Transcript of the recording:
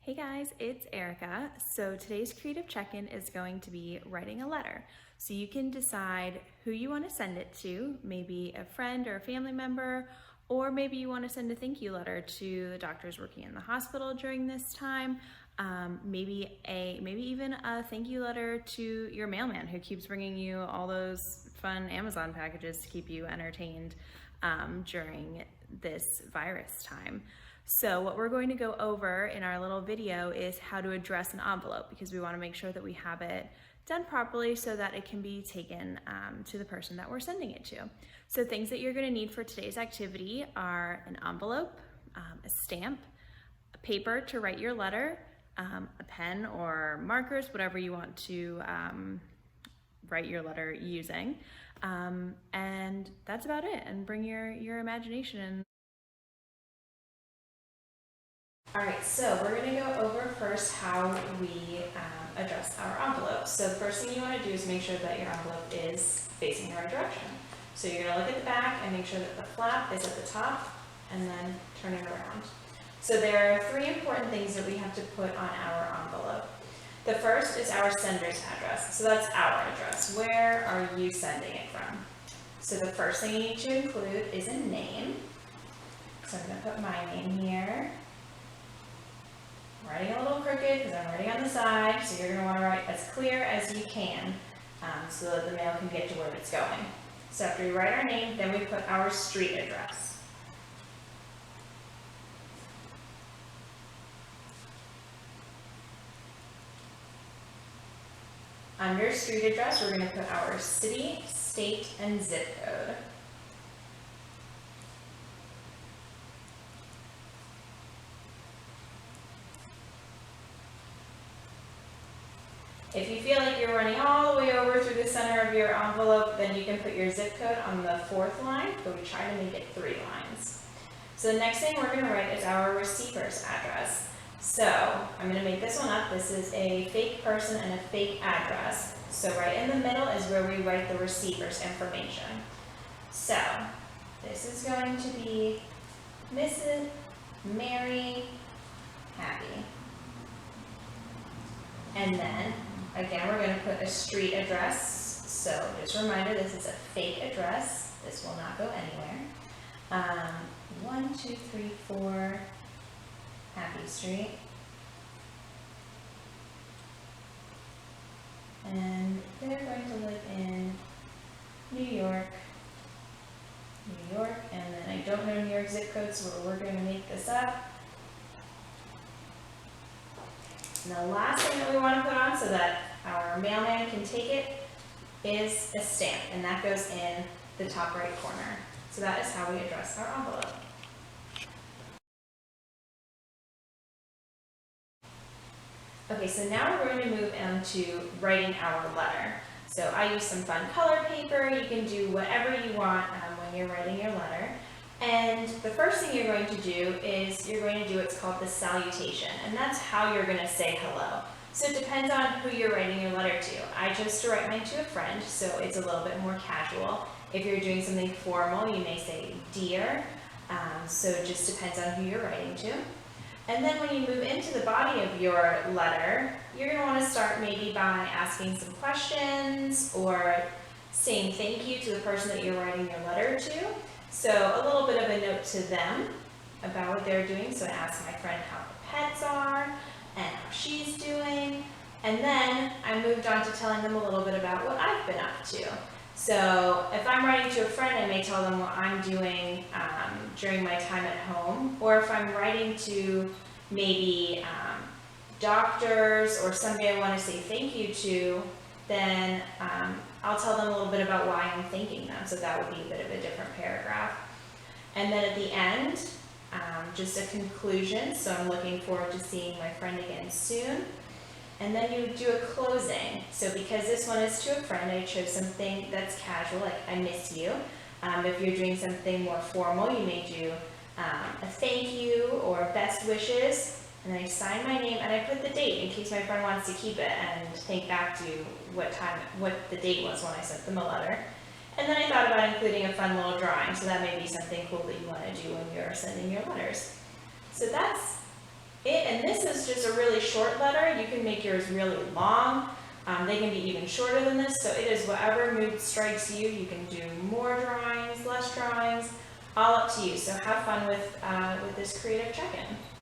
Hey guys, it's Erica. So today's creative check-in is going to be writing a letter. So you can decide who you want to send it to, maybe a friend or a family member, or maybe you want to send a thank you letter to the doctors working in the hospital during this time. Maybe even a thank you letter to your mailman who keeps bringing you all those fun Amazon packages to keep you entertained during this virus time. So what we're going to go over in our little video is how to address an envelope, because we want to make sure that we have it done properly so that it can be taken to the person that we're sending it to. So things that you're going to need for today's activity are an envelope, a stamp, a paper to write your letter, a pen or markers, whatever you want to write your letter using. And that's about it. And bring your imagination in. All right, so we're going to go over first how we address our envelope. So the first thing you want to do is make sure that your envelope is facing the right direction. So you're going to look at the back and make sure that the flap is at the top and then turn it around. So there are three important things that we have to put on our envelope. The first is our sender's address. So that's our address. Where are you sending it from? So the first thing you need to include is a name. So I'm going to put my name here. Writing a little crooked because I'm writing on the side, so you're going to want to write as clear as you can so that the mail can get to where it's going. So after we write our name, then we put our street address. Under street address, we're going to put our city, state, and zip code. If you feel like you're running all the way over through the center of your envelope, then you can put your zip code on the fourth line, but we try to make it 3 lines. So the next thing we're going to write is our receiver's address. So I'm going to make this one up. This is a fake person and a fake address. So right in the middle is where we write the receiver's information. So this is going to be Mrs. Mary Happy. And then again, we're going to put a street address. So just a reminder, this is a fake address. This will not go anywhere. 1, 2, 3, 4 Happy Street. And they're going to live in New York, and then I don't know New York zip code, so we're going to make this up. And the last thing that we want to put on so that our mailman can take it is a stamp, and that goes in the top right corner. So that is how we address our envelope. Okay, so now we're going to move into writing our letter. So I use some fun color paper. You can do whatever you want when you're writing your letter. And the first thing you're going to do is you're going to do what's called the salutation, and that's how you're going to say hello. So it depends on who you're writing your letter to. I chose to write mine to a friend, so it's a little bit more casual. If you're doing something formal, you may say dear. So it just depends on who you're writing to. And then when you move into the body of your letter, you're going to want to start maybe by asking some questions or saying thank you to the person that you're writing your letter to. So a little bit of a note to them about what they're doing. So I asked my friend how the pets are and how she's doing. And then I moved on to telling them a little bit about what I've been up to. So if I'm writing to a friend, I may tell them what I'm doing during my time at home. Or if I'm writing to maybe doctors or somebody I want to say thank you to, then I'll tell them a little bit about why I'm thanking them. So that would be a bit of a different paragraph. And then at the end, just a conclusion. So I'm looking forward to seeing my friend again soon. And then you do a closing. So because this one is to a friend, I chose something that's casual, like I miss you. If you're doing something more formal, you may do a thank you or best wishes. And then I sign my name and I put the date in case my friend wants to keep it and think back to what the date was when I sent them a letter. And then I thought about including a fun little drawing, so that may be something cool that you want to do when you're sending your letters. So that's And this is just a really short letter. You can make yours really long. They can be even shorter than this, so it is whatever mood strikes you. You can do more drawings, less drawings, all up to you. So have fun with this creative check-in.